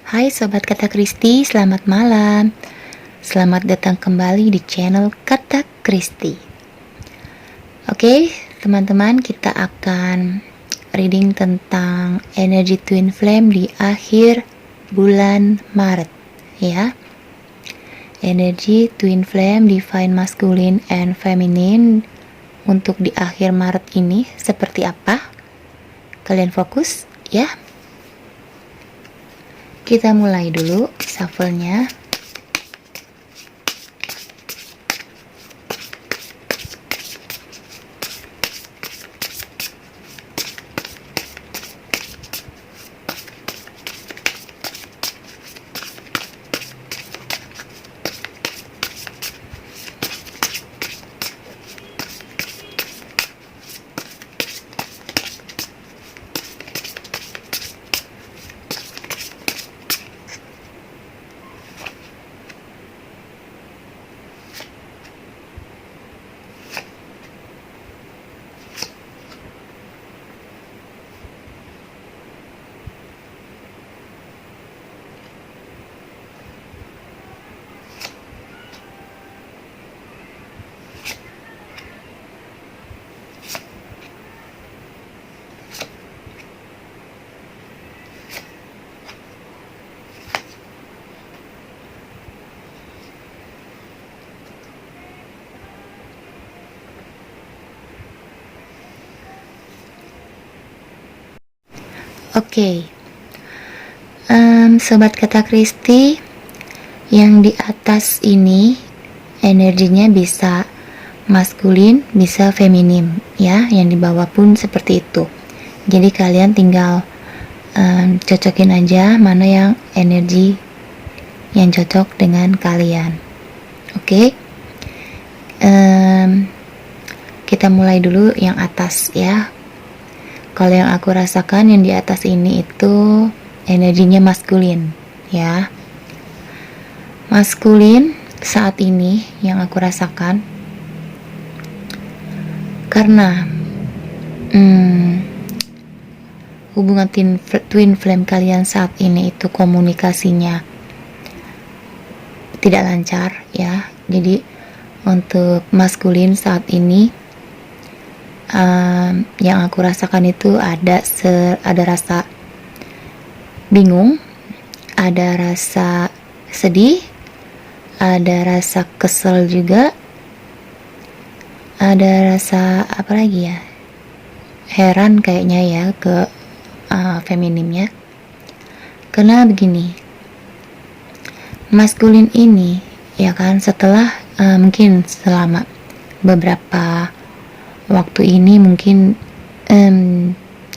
Hai Sobat Kata Kristi, selamat malam. Selamat datang kembali di channel Kata Kristi. Oke, teman-teman, kita akan reading tentang energi twin flame di akhir bulan Maret, ya. Energi twin flame divine masculine and feminine untuk di akhir Maret ini seperti apa? Kalian fokus, ya. Kita mulai dulu shuffle-nya. Oke, Sobat Kata Kristi, yang di atas ini energinya bisa maskulin, bisa feminim, ya. Yang di bawah pun seperti itu. Jadi kalian tinggal cocokin aja mana yang energi yang cocok dengan kalian. Oke, kita mulai dulu yang atas, ya. Kalau yang aku rasakan yang di atas ini itu energinya maskulin, ya. Maskulin saat ini yang aku rasakan karena hubungan twin flame kalian saat ini itu komunikasinya tidak lancar, ya. Jadi untuk maskulin saat ini yang aku rasakan itu ada rasa bingung, ada rasa sedih, ada rasa kesel juga, ada rasa apa lagi ya, heran kayaknya ya ke feminimnya. Karena begini, maskulin ini ya kan, setelah mungkin selama beberapa waktu ini mungkin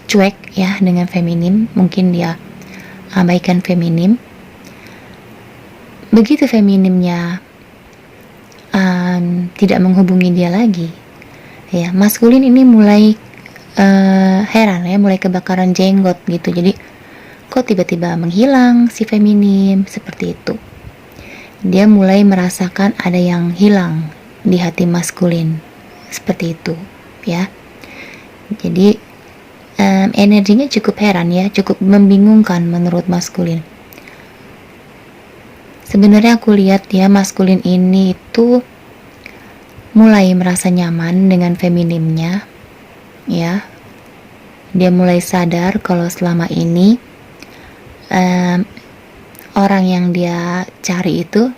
cuek ya dengan feminim, mungkin dia abaikan feminim. Begitu feminimnya tidak menghubungi dia lagi, ya, maskulin ini mulai heran ya, mulai kebakaran jenggot gitu. Jadi kok tiba-tiba menghilang si feminim, seperti itu. Dia mulai merasakan ada yang hilang di hati maskulin, seperti itu, ya. Jadi energinya cukup heran ya, cukup membingungkan menurut maskulin. Sebenarnya aku lihat ya, maskulin ini itu mulai merasa nyaman dengan feminimnya, ya. Dia mulai sadar kalau selama ini orang yang dia cari itu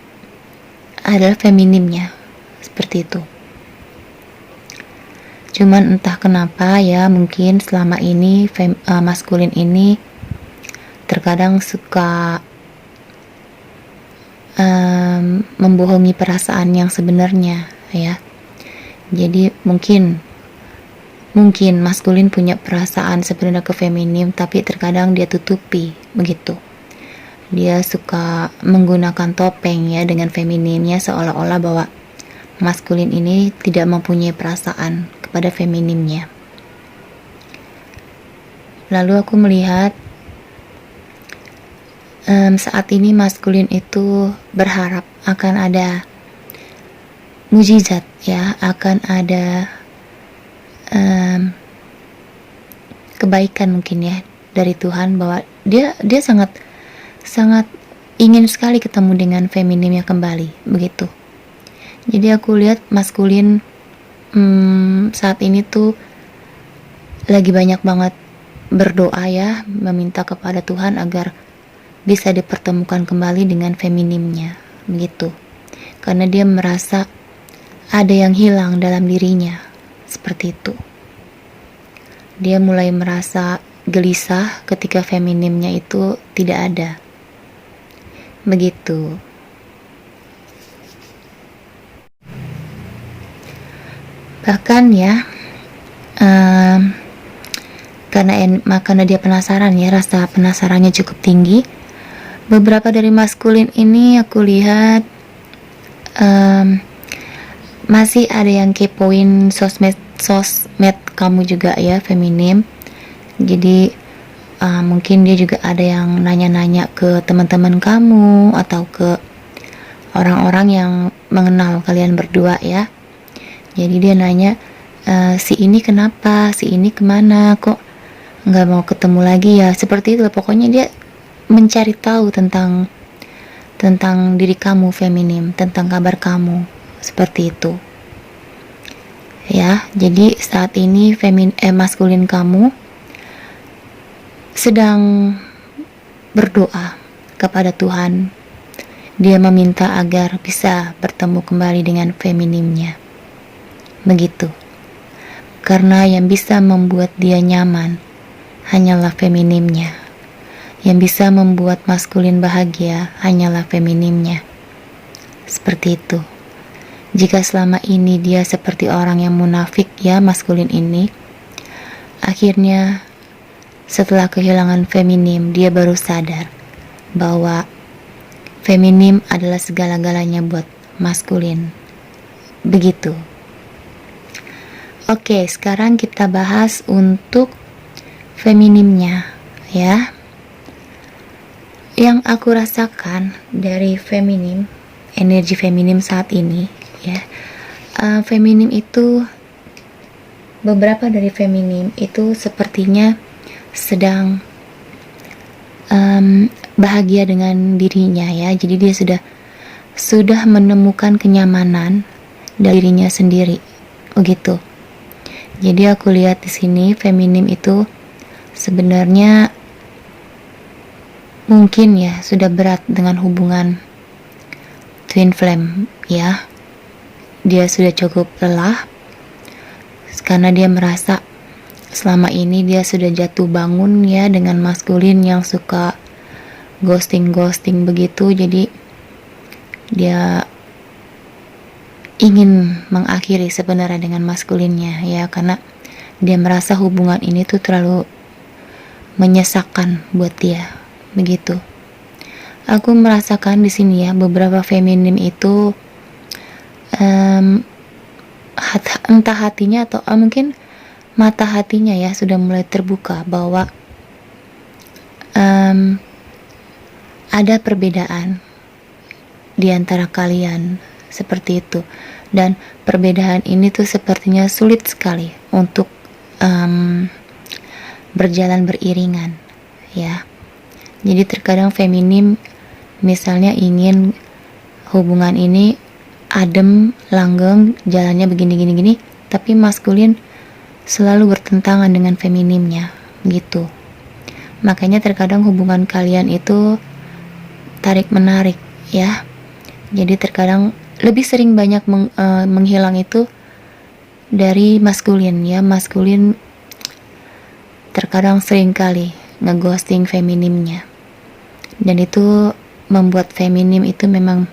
adalah feminimnya, seperti itu. Cuman entah kenapa ya, mungkin selama ini maskulin ini terkadang suka membohongi perasaan yang sebenarnya, ya. Jadi mungkin maskulin punya perasaan sebenarnya ke feminim, tapi terkadang dia tutupi begitu. Dia suka menggunakan topeng ya dengan feminimnya, seolah-olah bahwa maskulin ini tidak mempunyai perasaan pada feminimnya. Lalu aku melihat saat ini maskulin itu berharap akan ada mujizat, ya, akan ada kebaikan mungkin ya dari Tuhan, bahwa dia sangat sangat ingin sekali ketemu dengan feminimnya kembali, begitu. Jadi aku lihat maskulin saat ini tuh lagi banyak banget berdoa ya, meminta kepada Tuhan agar bisa dipertemukan kembali dengan feminimnya, begitu. Karena dia merasa ada yang hilang dalam dirinya, seperti itu. Dia mulai merasa gelisah ketika feminimnya itu tidak ada, begitu. Bahkan ya, karena dia penasaran ya, rasa penasarannya cukup tinggi. Beberapa dari maskulin ini aku lihat masih ada yang kepoin sosmed kamu juga ya, feminim. Jadi mungkin dia juga ada yang nanya-nanya ke teman-teman kamu atau ke orang-orang yang mengenal kalian berdua ya. Jadi dia nanya, si ini kenapa, si ini kemana, kok nggak mau ketemu lagi ya, seperti itu. Pokoknya dia mencari tahu tentang diri kamu feminim, tentang kabar kamu, seperti itu ya. Jadi saat ini maskulin kamu sedang berdoa kepada Tuhan. Dia meminta agar bisa bertemu kembali dengan feminimnya, begitu. Karena yang bisa membuat dia nyaman hanyalah feminimnya. Yang bisa membuat maskulin bahagia hanyalah feminimnya. Seperti itu. Jika selama ini dia seperti orang yang munafik ya, maskulin ini, akhirnya setelah kehilangan feminim, dia baru sadar bahwa feminim adalah segala-galanya buat maskulin. Begitu. Oke, sekarang kita bahas untuk feminimnya ya. Yang aku rasakan dari feminim, energi feminim saat ini ya, feminim itu, beberapa dari feminim itu sepertinya sedang bahagia dengan dirinya ya. Jadi dia sudah menemukan kenyamanan dari dirinya sendiri, begitu. Jadi aku lihat di sini feminim itu sebenarnya mungkin ya sudah berat dengan hubungan twin flame ya. Dia sudah cukup lelah karena dia merasa selama ini dia sudah jatuh bangun ya dengan maskulin yang suka ghosting begitu. Jadi dia ingin mengakhiri sebenarnya dengan maskulinnya ya, karena dia merasa hubungan ini tuh terlalu menyesakkan buat dia, begitu. Aku merasakan di sini ya, beberapa feminim itu entah hatinya atau mungkin mata hatinya ya sudah mulai terbuka bahwa ada perbedaan di antara kalian, seperti itu. Dan perbedaan ini tuh sepertinya sulit sekali untuk berjalan beriringan ya. Jadi terkadang feminim misalnya ingin hubungan ini adem, langgeng, jalannya begini, tapi maskulin selalu bertentangan dengan feminimnya, gitu. Makanya terkadang hubungan kalian itu tarik menarik ya. Jadi terkadang lebih sering banyak menghilang itu dari maskulin ya. Maskulin terkadang sering kali ngeghosting feminimnya, dan itu membuat feminim itu memang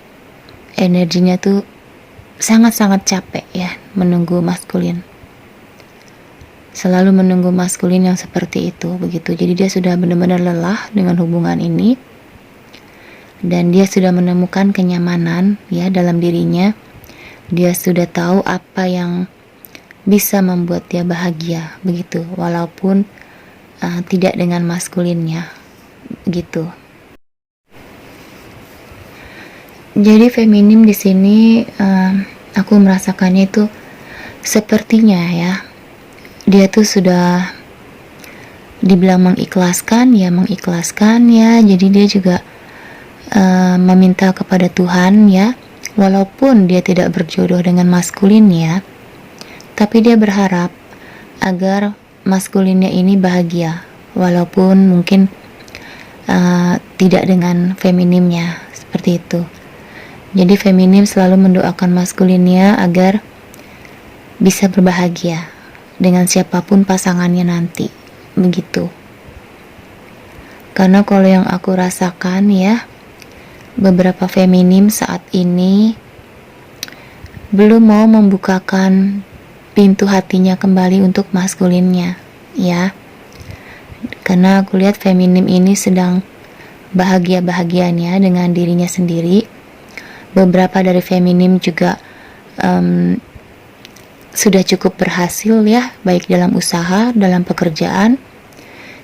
energinya tuh sangat-sangat capek ya, menunggu maskulin, selalu menunggu maskulin yang seperti itu, begitu. Jadi dia sudah benar-benar lelah dengan hubungan ini, dan dia sudah menemukan kenyamanan ya dalam dirinya. Dia sudah tahu apa yang bisa membuat dia bahagia, begitu, walaupun tidak dengan maskulinnya, gitu. Jadi feminim di sini aku merasakannya itu sepertinya ya, dia tuh sudah dibilang mengikhlaskan ya. Jadi dia juga meminta kepada Tuhan ya, walaupun dia tidak berjodoh dengan maskulinnya, tapi dia berharap agar maskulinnya ini bahagia, walaupun mungkin tidak dengan feminimnya, seperti itu. Jadi feminim selalu mendoakan maskulinnya agar bisa berbahagia dengan siapapun pasangannya nanti, begitu. Karena kalau yang aku rasakan ya, beberapa feminim saat ini belum mau membukakan pintu hatinya kembali untuk maskulinnya ya. Karena aku lihat feminim ini sedang bahagia-bahagianya dengan dirinya sendiri. Beberapa dari feminim juga sudah cukup berhasil ya, baik dalam usaha, dalam pekerjaan.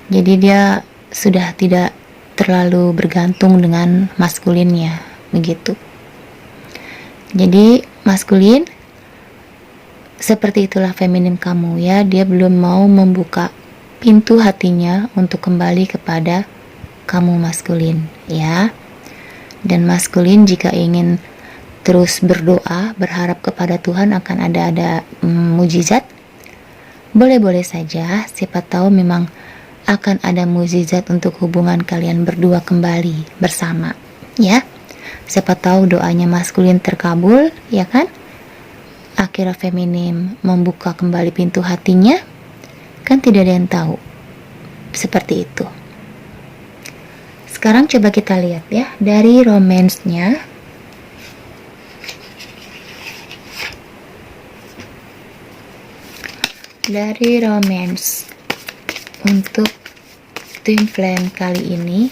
Jadi dia sudah tidak terlalu bergantung dengan maskulinnya, begitu. Jadi maskulin seperti itulah feminim kamu ya, dia belum mau membuka pintu hatinya untuk kembali kepada kamu maskulin ya. Dan maskulin jika ingin terus berdoa, berharap kepada Tuhan akan ada mujizat, boleh-boleh saja. Siapa tahu memang akan ada mujizat untuk hubungan kalian berdua kembali bersama ya. Siapa tahu doanya maskulin terkabul ya kan, akhirnya feminim membuka kembali pintu hatinya, kan tidak ada yang tahu. Seperti itu. Sekarang coba kita lihat ya dari romansnya. Dari romance untuk twin flame kali ini,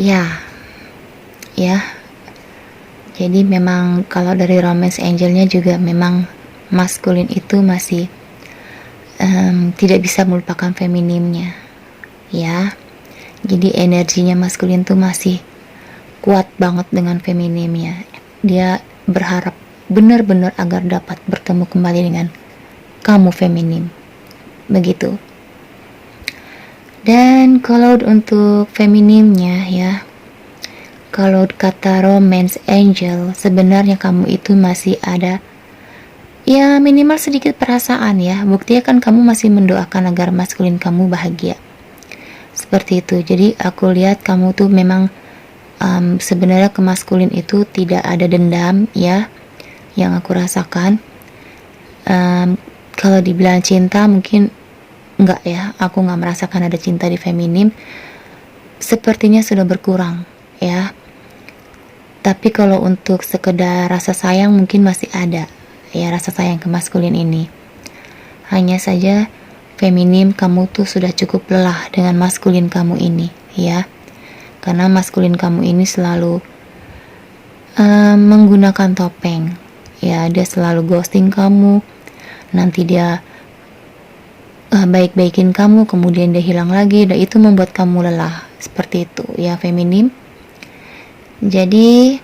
ya. Jadi memang kalau dari romance angelnya juga memang maskulin itu masih tidak bisa melupakan feminimnya ya. Jadi energinya maskulin tuh masih kuat banget dengan feminimnya. Dia berharap benar-benar agar dapat bertemu kembali dengan kamu feminim, begitu. Dan kalau untuk feminimnya ya, kalau kata romance angel, sebenarnya kamu itu masih ada ya minimal sedikit perasaan ya. Buktinya kan kamu masih mendoakan agar maskulin kamu bahagia, seperti itu. Jadi aku lihat kamu tuh memang sebenarnya ke maskulin itu tidak ada dendam ya, yang aku rasakan. Kalau dibilang cinta mungkin enggak ya, aku nggak merasakan ada cinta di feminim, sepertinya sudah berkurang ya. Tapi kalau untuk sekedar rasa sayang mungkin masih ada ya, rasa sayang ke maskulin ini. Hanya saja feminim kamu tuh sudah cukup lelah dengan maskulin kamu ini ya, karena maskulin kamu ini selalu menggunakan topeng ya. Dia selalu ghosting kamu, nanti dia baik-baikin kamu, kemudian dia hilang lagi, dan itu membuat kamu lelah, seperti itu ya feminim. Jadi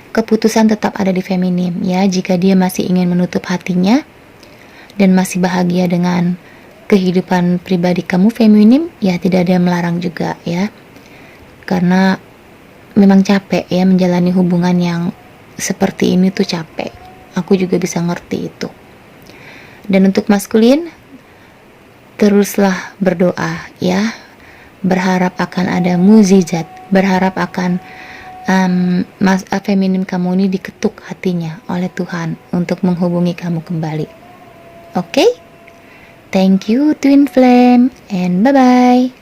keputusan tetap ada di feminim ya. Jika dia masih ingin menutup hatinya dan masih bahagia dengan kehidupan pribadi kamu feminim, ya tidak ada yang melarang juga ya. Karena memang capek ya menjalani hubungan yang seperti ini tuh capek. Aku juga bisa ngerti itu. Dan untuk maskulin, teruslah berdoa ya, berharap akan ada mukjizat, berharap akan feminim kamu ini diketuk hatinya oleh Tuhan untuk menghubungi kamu kembali. Oke? Thank you Twin Flame and bye bye.